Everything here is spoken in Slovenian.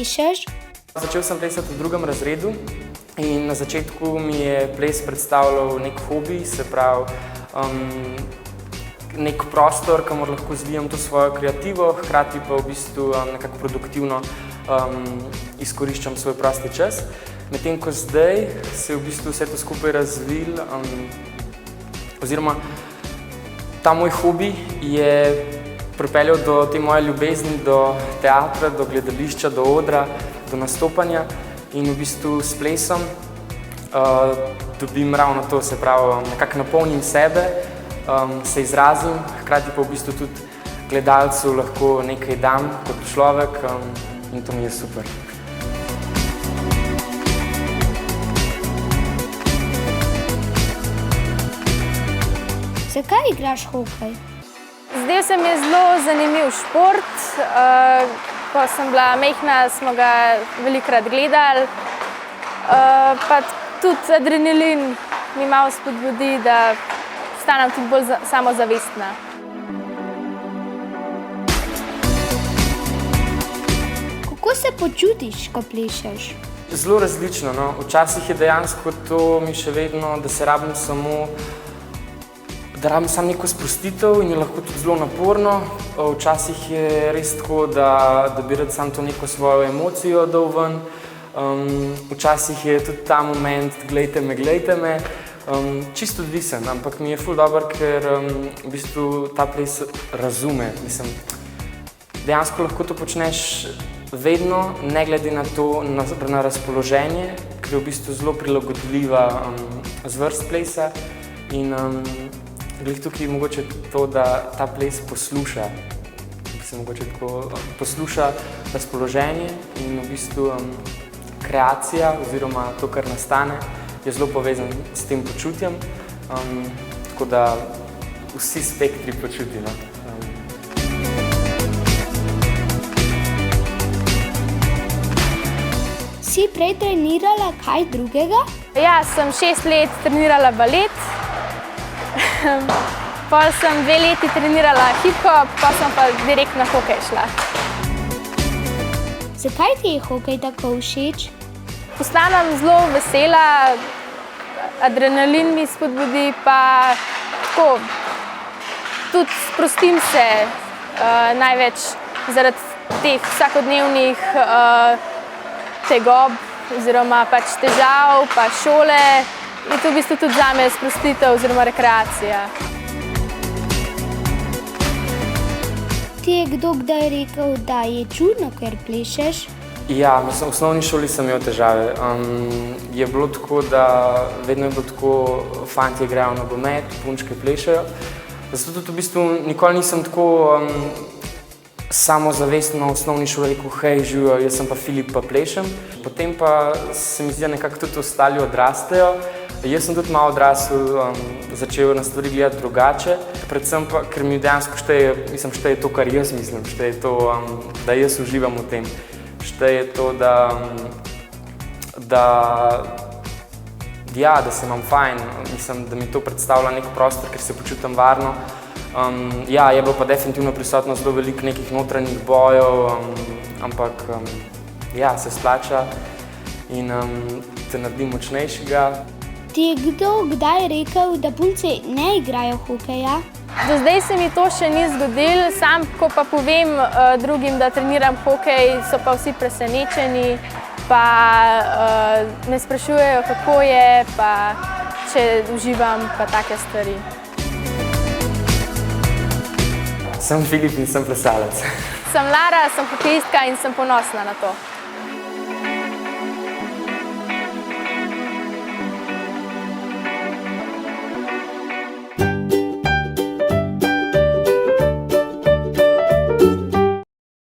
plešeš? Začel sem plesati v 2. razredu in na začetku mi je ples predstavljal nek hobi, se pravi nek prostor, kamor lahko zvijam to svojo kreativo, hkrati pa v bistvu nekako produktivno izkoriščam svoj prosti čas. Medtem ko zdaj se je v bistvu vse to skupaj razvil, oziroma ta moj hobi je pripeljal do te moje ljubezni do teatra, do gledališča, do odra, do nastopanja in v bistvu s plesom dobim ravno to, se pravi, nekako napolnim sebe, se izrazim, hkrati pa v bistvu tudi gledalcu lahko nekaj dam kot človek in to mi je super. Zakaj igraš hokej? Zdaj se mi je zelo zanimiv šport. Ko sem bila majhna, smo ga velikokrat gledali. Pa tudi adrenalin mi malo spodbudi, da postanem tudi bolj samozavestna. Kako se počutiš, ko plešeš? Zelo različno, no. Včasih je dejansko to mi še vedno, da se rabim samo neko sprostitev in je lahko tudi zelo naporno. Včasih je res tako, da bi rad samo to neko svojo emocijo dal ven. Včasih je tudi ta moment, glejte me, čisto odvisen, ampak mi je ful dobro, ker v bistvu ta ples razume. Mislim, dejansko lahko to počneš vedno, ne glede na to, na razpoloženje, ker je v bistvu zelo prilagodljiva zvrst plesa in glih tukaj je mogoče to, da ta ples posluša. Mogoče tako posluša razpoloženje in v bistvu kreacija oziroma to, kar nastane, je zelo povezan s tem počutjem, tako da vsi spektri počuti. No? Si prej trenirala kaj drugega? Ja, sem 6 let trenirala balet. Pol sem 2 leti trenirala hip-hop, pa sem pa direkt na hokej šla. Zakaj ti je hokej tako všeč? Postanem zelo vesela, adrenalin mi spodbudi, pa tako, tudi sprostim se največ zaradi teh vsakodnevnih tegob oziroma pač težav, pa šole. In to v bistvu tudi zame sprostitev oziroma rekreacija. Ti je kdo kdaj rekel, da je čudno, ker plešeš? Ja, v osnovni šoli sem imel težave. Je bilo tako, da vedno je bilo tako, fantje igrajo nogomet, punčke plešejo. Zato tudi v bistvu nikoli nisem tako samozavestno v osnovni šoli rekel, hej, živijo, jaz sem pa Filip, pa plešem. Potem pa se mi zdi, da nekako tudi ostali odrastejo. Jaz sem tudi malo odrasel, začel na stvari gledati drugače, predvsem pa, ker mi dejansko šteje to, kar jaz mislim, šteje to, da jaz uživam v tem, šteje to, da se imam fajn, mislim, da mi to predstavlja nek prostor, ker se počutim varno. Ja, je bilo pa definitivno prisotno zelo veliko nekih notranjih bojev, ampak ja, se splača in te naredi močnejšega. Ti je kdo kdaj rekel, da punce ne igrajo hokeja? Do zdaj se mi to še ni zgodilo, sam ko pa povem drugim, da treniram hokej, so pa vsi presenečeni, pa me sprašujejo, kako je, pa če uživam, pa take stvari. Sem Filip in sem plesalec. Sem Lara, sem hokejistka in sem ponosna na to.